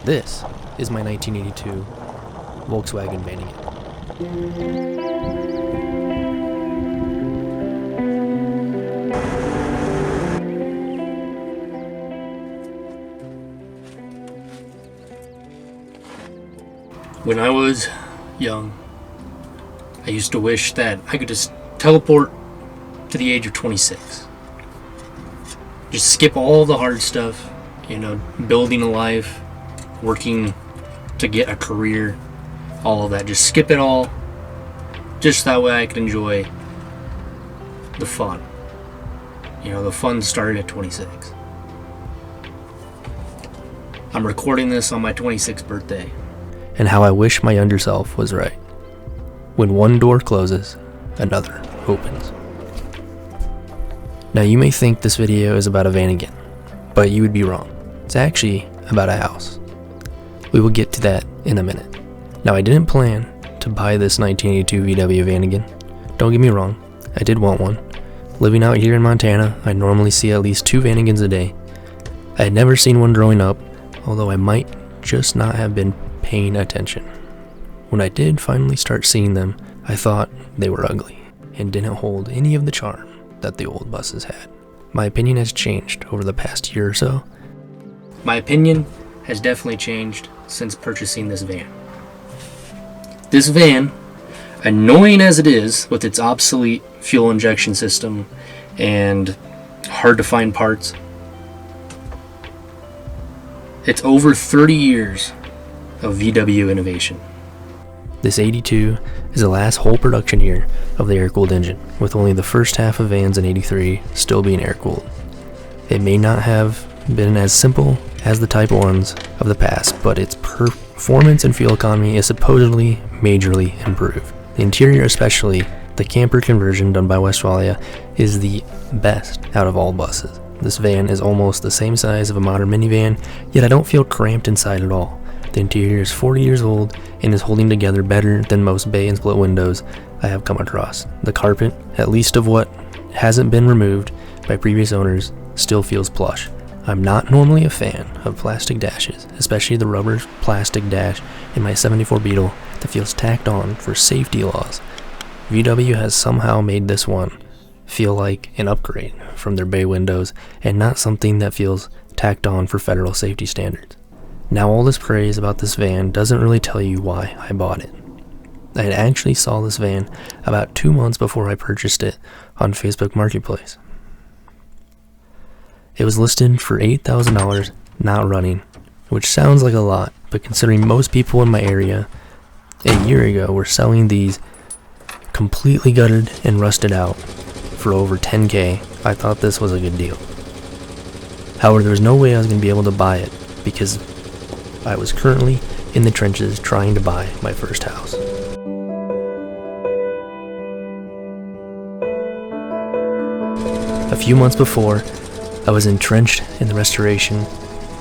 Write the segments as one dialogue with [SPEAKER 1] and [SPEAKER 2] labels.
[SPEAKER 1] This is my 1982 Volkswagen Vanagon.
[SPEAKER 2] When I was young, I used to wish that I could just teleport to the age of 26. Just skip all the hard stuff, building a life, working to get a career, all of that. Just skip it all, just that way I could enjoy the fun. The fun started at 26. I'm recording this on my 26th birthday.
[SPEAKER 1] And how I wish my younger self was right. When one door closes, another opens. Now you may think this video is about a Vanagon, but you would be wrong. It's actually about a house. We will get to that in a minute. Now I didn't plan to buy this 1982 VW Vanagon. Don't get me wrong, I did want one. Living out here in Montana, I normally see at least 2 Vanagons a day. I had never seen one growing up, although I might just not have been paying attention. When I did finally start seeing them, I thought they were ugly and didn't hold any of the charm that the old buses had. My opinion has changed over the past year or so.
[SPEAKER 2] My opinion has definitely changed since purchasing this van. This van, annoying as it is with its obsolete fuel injection system and hard to find parts, it's over 30 years of VW innovation.
[SPEAKER 1] This 82 is the last whole production year of the air-cooled engine, with only the first half of vans in 83 still being air-cooled. It may not have been as simple as the Type 1s of the past, but its performance and fuel economy is supposedly majorly improved. The interior, especially the camper conversion done by Westfalia, is the best out of all buses. This van is almost the same size of a modern minivan, yet I don't feel cramped inside at all. The interior is 40 years old and is holding together better than most bay and split windows I have come across. The carpet, at least of what hasn't been removed by previous owners, still feels plush. I'm not normally a fan of plastic dashes, especially the rubber plastic dash in my 74 Beetle that feels tacked on for safety laws. VW has somehow made this one feel like an upgrade from their bay windows and not something that feels tacked on for federal safety standards. Now all this praise about this van doesn't really tell you why I bought it. I had actually saw this van about 2 months before I purchased it on Facebook Marketplace. It was listed for $8,000 not running, which sounds like a lot, but considering most people in my area a year ago were selling these completely gutted and rusted out for over $10K, I thought this was a good deal. However, there was no way I was going to be able to buy it because I was currently in the trenches trying to buy my first house. A few months before, I was entrenched in the restoration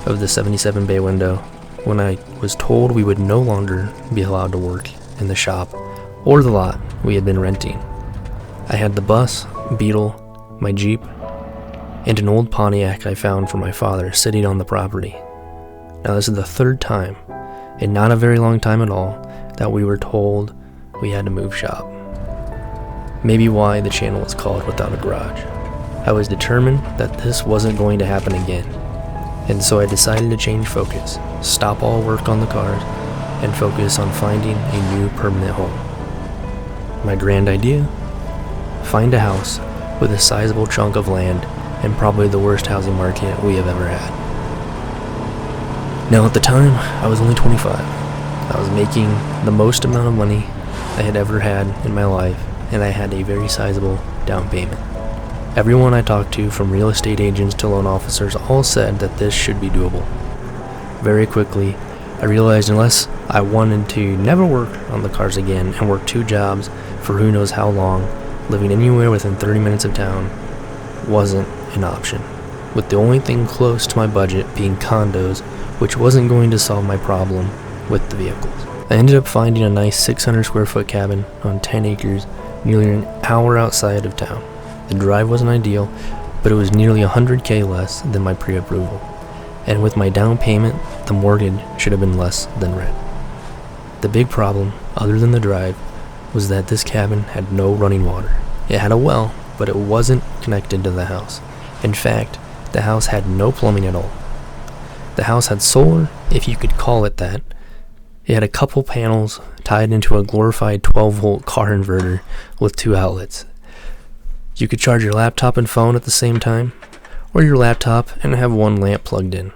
[SPEAKER 1] of the 77 bay window when I was told we would no longer be allowed to work in the shop or the lot we had been renting. I had the bus, Beetle, my Jeep, and an old Pontiac I found for my father sitting on the property. Now this is the 3rd time, in not a very long time at all, that we were told we had to move shop. Maybe why the channel is called Without a Garage. I was determined that this wasn't going to happen again, and so I decided to change focus, stop all work on the cars, and focus on finding a new permanent home. My grand idea? Find a house with a sizable chunk of land and probably the worst housing market we have ever had. Now at the time, I was only 25. I was making the most amount of money I had ever had in my life, and I had a very sizable down payment. Everyone I talked to, from real estate agents to loan officers, all said that this should be doable. Very quickly, I realized unless I wanted to never work on the cars again and work 2 jobs for who knows how long, living anywhere within 30 minutes of town wasn't an option, with the only thing close to my budget being condos, which wasn't going to solve my problem with the vehicles. I ended up finding a nice 600 square foot cabin on 10 acres nearly an hour outside of town. The drive wasn't ideal, but it was nearly $100K less than my pre-approval. and with my down payment, the mortgage should have been less than rent. The big problem, other than the drive, was that this cabin had no running water. It had a well, but it wasn't connected to the house. In fact, the house had no plumbing at all. The house had solar, if you could call it that. It had a couple panels tied into a glorified 12-volt car inverter with 2 outlets. You could charge your laptop and phone at the same time, or your laptop and have one lamp plugged in,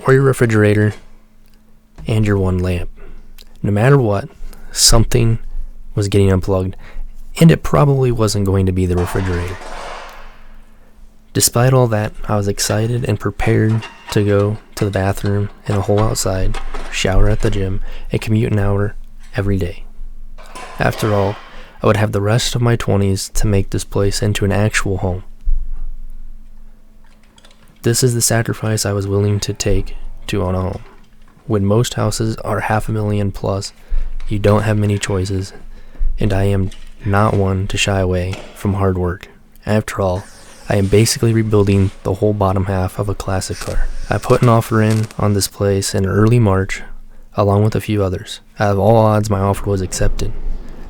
[SPEAKER 1] or your refrigerator and your one lamp. No matter what, something was getting unplugged, and it probably wasn't going to be the refrigerator. Despite all that, I was excited and prepared to go to the bathroom in a hole outside, shower at the gym, and commute an hour every day. After all, I would have the rest of my 20s to make this place into an actual home. This is the sacrifice I was willing to take to own a home. When most houses are $500,000 plus, you don't have many choices, and I am not one to shy away from hard work. After all, I am basically rebuilding the whole bottom half of a classic car. I put an offer in on this place in early March, along with a few others. Out of all odds, my offer was accepted.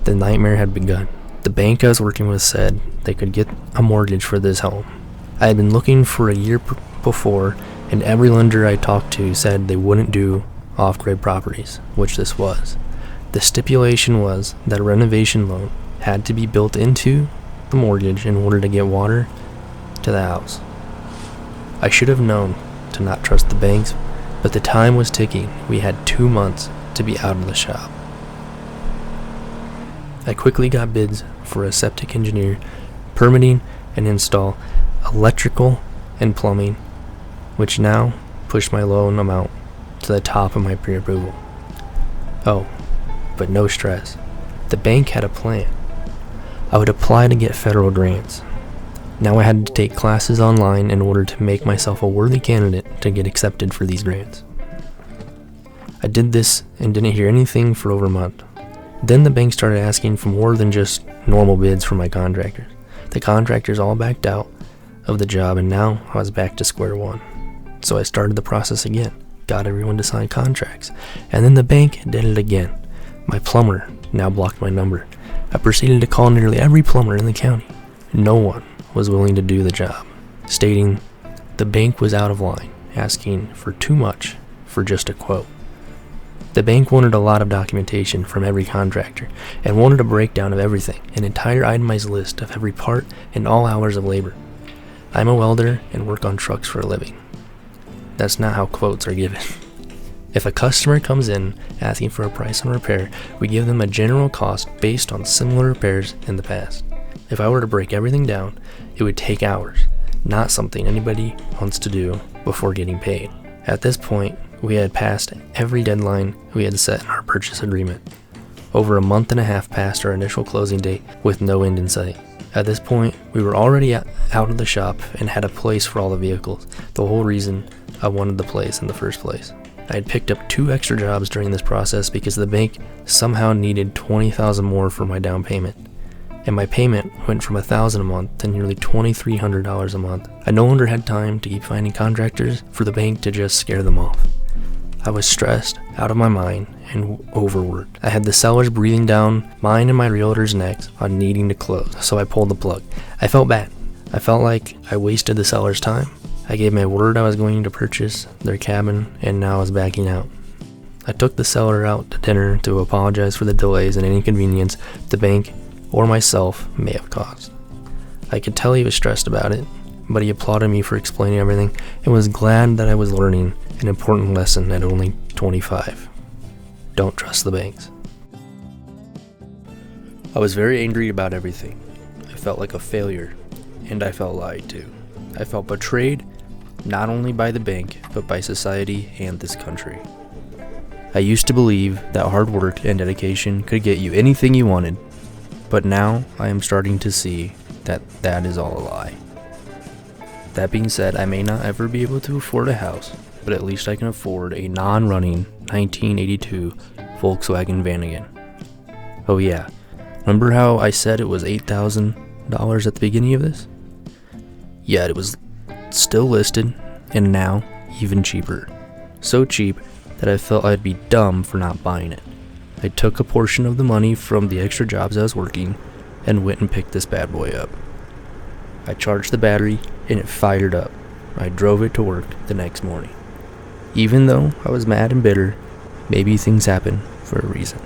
[SPEAKER 1] The nightmare had begun. The bank I was working with said they could get a mortgage for this home. I had been looking for a year before, and every lender I talked to said they wouldn't do off-grid properties, which this was. The stipulation was that a renovation loan had to be built into the mortgage in order to get water to the house. I should have known to not trust the banks, but the time was ticking. We had 2 months to be out of the shop. I quickly got bids for a septic engineer, permitting and install electrical and plumbing, which now pushed my loan amount to the top of my pre-approval. Oh, but no stress. The bank had a plan. I would apply to get federal grants. Now I had to take classes online in order to make myself a worthy candidate to get accepted for these grants. I did this and didn't hear anything for over a month. Then the bank started asking for more than just normal bids from my contractors. The contractors all backed out of the job, and now I was back to square one. So I started the process again, got everyone to sign contracts, and then the bank did it again. My plumber now blocked my number. I proceeded to call nearly every plumber in the county. No one was willing to do the job, stating the bank was out of line, asking for too much for just a quote. The bank wanted a lot of documentation from every contractor and wanted a breakdown of everything, an entire itemized list of every part and all hours of labor. I'm a welder and work on trucks for a living. That's not how quotes are given. If a customer comes in asking for a price on repair, we give them a general cost based on similar repairs in the past. If I were to break everything down, it would take hours, not something anybody wants to do before getting paid. At this point, we had passed every deadline we had set in our purchase agreement. Over a month and a half past our initial closing date with no end in sight. At this point, we were already out of the shop and had a place for all the vehicles, the whole reason I wanted the place in the first place. I had picked up 2 extra jobs during this process because the bank somehow needed $20,000 more for my down payment, and my payment went from $1,000 a month to nearly $2,300 a month. I no longer had time to keep finding contractors for the bank to just scare them off. I was stressed, out of my mind, and overworked. I had the sellers breathing down mine and my realtor's necks on needing to close, so I pulled the plug. I felt bad. I felt like I wasted the seller's time. I gave my word I was going to purchase their cabin, and now I was backing out. I took the seller out to dinner to apologize for the delays and inconvenience the bank or myself may have caused. I could tell he was stressed about it, but he applauded me for explaining everything and was glad that I was learning an important lesson at only 25. Don't trust the banks. I was very angry about everything. I felt like a failure, and I felt lied to. I felt betrayed, not only by the bank, but by society and this country. I used to believe that hard work and dedication could get you anything you wanted, but now I am starting to see that that is all a lie. That being said, I may not ever be able to afford a house, but at least I can afford a non-running 1982 Volkswagen Vanagon. Oh yeah, remember how I said it was $8,000 at the beginning of this? Yeah, it was still listed, and now, even cheaper. So cheap that I felt I'd be dumb for not buying it. I took a portion of the money from the extra jobs I was working and went and picked this bad boy up. I charged the battery and it fired up. I drove it to work the next morning. Even though I was mad and bitter, maybe things happen for a reason.